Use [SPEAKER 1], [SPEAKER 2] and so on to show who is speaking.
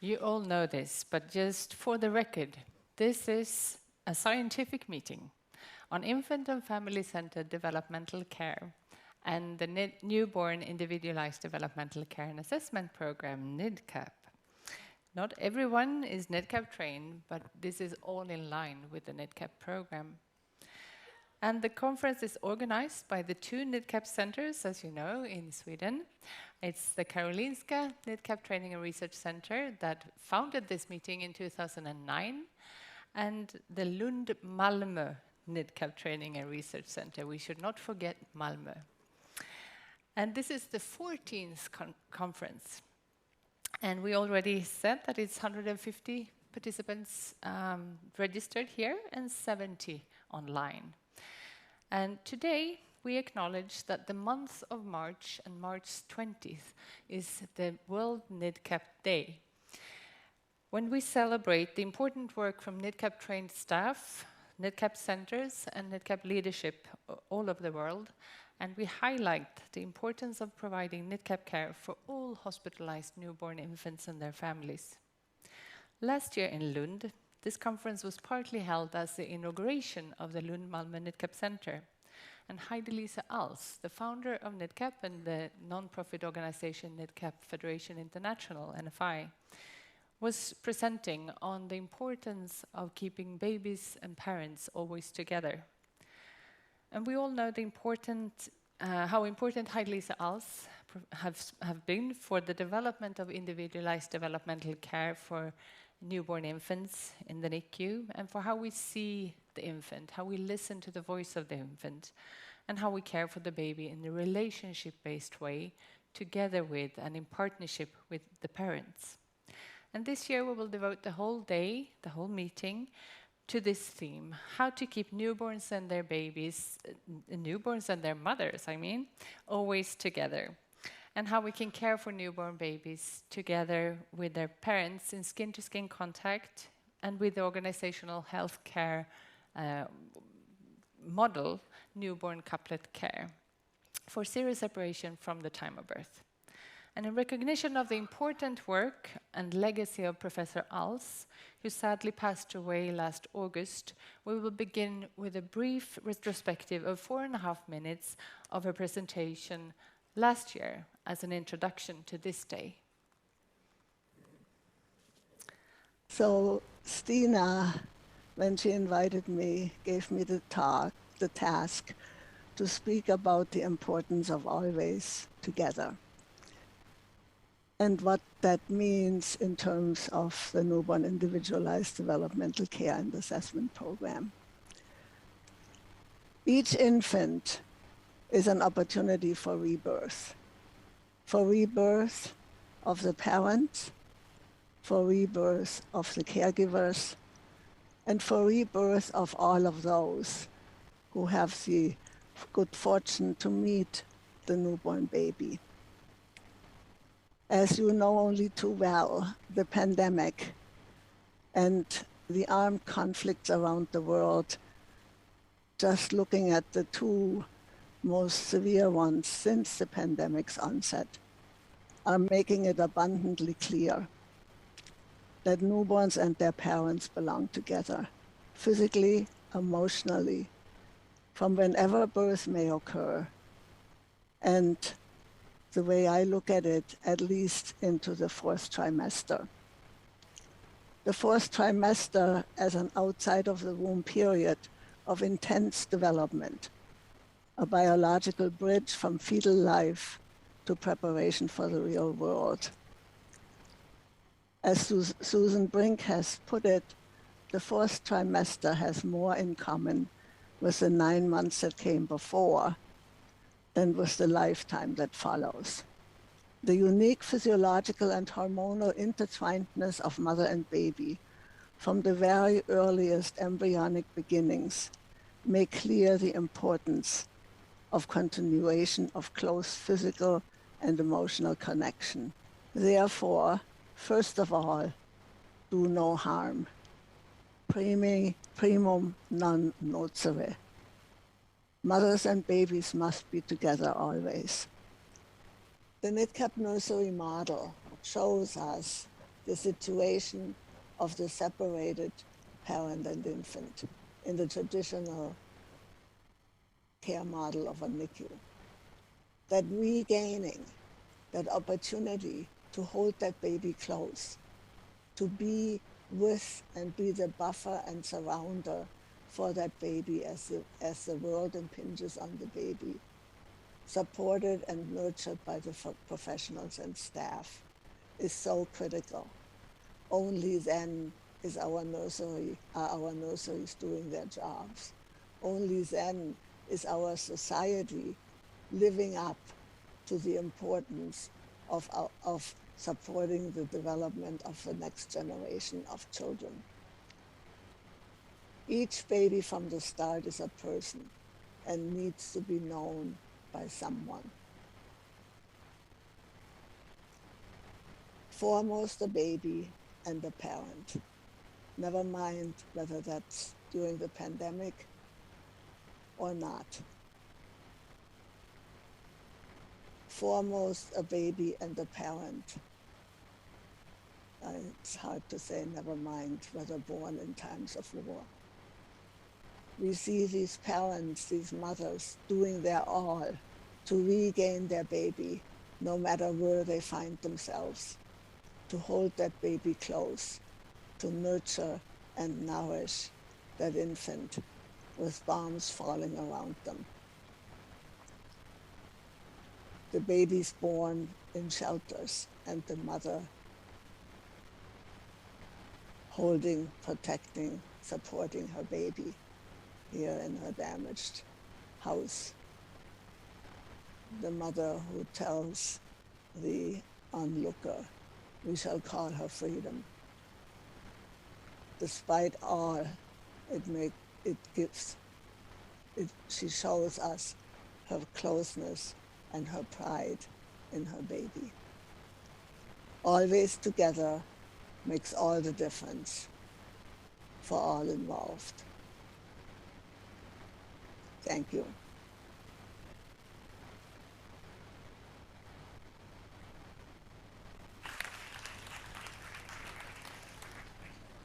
[SPEAKER 1] You all know this, but just for the record, this is a scientific meeting on infant and family-centered developmental care and the Newborn Individualized Developmental Care and Assessment Program, NIDCAP. Not everyone is NIDCAP trained, but this is all in line with the NIDCAP program. And the conference is organized by the two NIDCAP centers, as you know, in Sweden. It's the Karolinska NIDCAP Training and Research Center that founded this meeting in 2009, and the Lund-Malmö NIDCAP Training and Research Center. We should not forget Malmö. And this is the 14th conference. And we already said that it's 150 participants registered here and 70 online. And today we acknowledge that the month of March and March 20th is the World NIDCAP Day, when we celebrate the important work from NIDCAP trained staff, NIDCAP centers and NIDCAP leadership all over the world, and we highlight the importance of providing NIDCAP care for all hospitalized newborn infants and their families. Last year in Lund, this conference was partly held as the inauguration of the Lund-Malmö NIDCAP Center. And Heidelise Als, the founder of NIDCAP and the non-profit organization NIDCAP Federation International, NFI, was presenting on the importance of keeping babies and parents always together. And we all know how important Heidelise Als have been for the development of individualized developmental care for newborn infants in the NICU, and for how we see the infant, how we listen to the voice of the infant, and how we care for the baby in a relationship-based way, together with and in partnership with the parents. And this year we will devote the whole day, the whole meeting, to this theme: how to keep newborns and their babies, newborns and their mothers, always together. And how we can care for newborn babies together with their parents in skin-to-skin contact, and with the organizational health care model, Newborn Couplet Care, for serious separation from the time of birth. And in recognition of the important work and legacy of Professor Als, who sadly passed away last August, we will begin with a brief retrospective of 4.5 minutes of her presentation last year as an introduction to this day.
[SPEAKER 2] So Stina, when she invited me, gave me the task to speak about the importance of always together, and what that means in terms of the Newborn Individualized Developmental Care and Assessment Program. Each infant is an opportunity for rebirth of the parents, for rebirth of the caregivers, and for rebirth of all of those who have the good fortune to meet the newborn baby. As you know only too well, the pandemic and the armed conflicts around the world, just looking at the two most severe ones since the pandemic's onset, are making it abundantly clear that newborns and their parents belong together, physically, emotionally, from whenever birth may occur, and the way I look at it, at least into the 4th trimester. The 4th trimester as an outside of the womb period of intense development, a biological bridge from fetal life to preparation for the real world. As Susan Brink has put it, the 4th trimester has more in common with the 9 months that came before than with the lifetime that follows. The unique physiological and hormonal intertwinedness of mother and baby from the very earliest embryonic beginnings make clear the importance of continuation of close physical and emotional connection. Therefore, first of all, do no harm. Primum non nocere. Mothers and babies must be together always. The NIDCAP nursery model shows us the situation of the separated parent and infant in the traditional care model of a NICU. That regaining that opportunity to hold that baby close, to be with and be the buffer and surrounder for that baby as the world impinges on the baby, supported and nurtured by the professionals and staff, is so critical. Only then is our nurseries doing their jobs. Only then is our society living up to the importance of supporting the development of the next generation of children. Each baby from the start is a person and needs to be known by someone. Foremost the baby and the parent. Never mind whether that's during the pandemic or not. Foremost a baby and the parent. It's hard to say never mind whether born in times of war. We see these parents, these mothers, doing their all to regain their baby, no matter where they find themselves, to hold that baby close, to nurture and nourish that infant with bombs falling around them. The baby's born in shelters and the mother holding, protecting, supporting her baby here in her damaged house. The mother who tells the onlooker, we shall call her freedom. Despite all she shows us her closeness and her pride in her baby. Always together makes all the difference for all involved. Thank you.